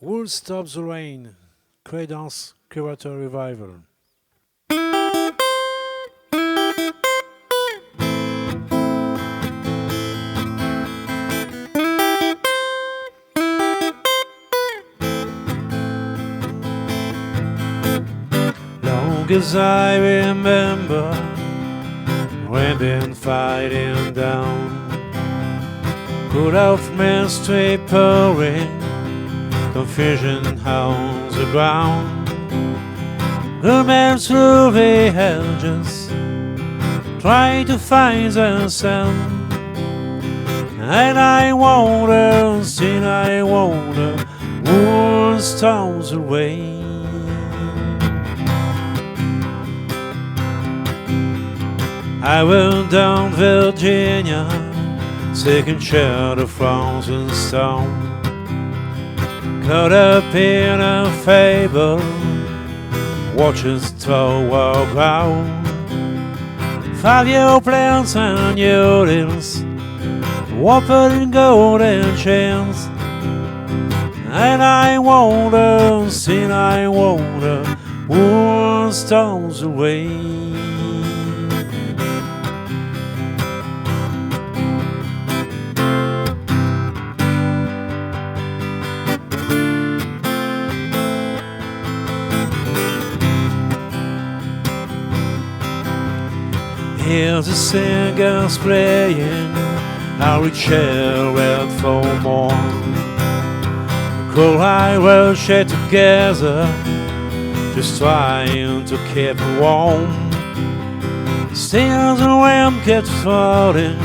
Wool Stops the Rain, Creedence Clearwater Revival. Long as I remember, when been fighting down, good old men straight pouring, confusion on the ground. Good men through the hedges, try to find themselves. And I wonder, still I wonder, who storms away. I went down Virginia, taking shelter from the storm. Caught up in a fable, watching the tower ground. 5-year plans and yodels, whopper in golden chains. And I wonder, still I wonder, who storms away. Hear the singers playing, I'll reach out for more. The cold eye will share together, just trying to keep warm. Still the wind keeps falling,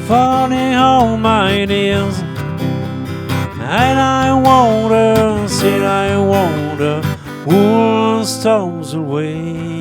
falling on my knees. And I wonder, still I wonder, who storms away.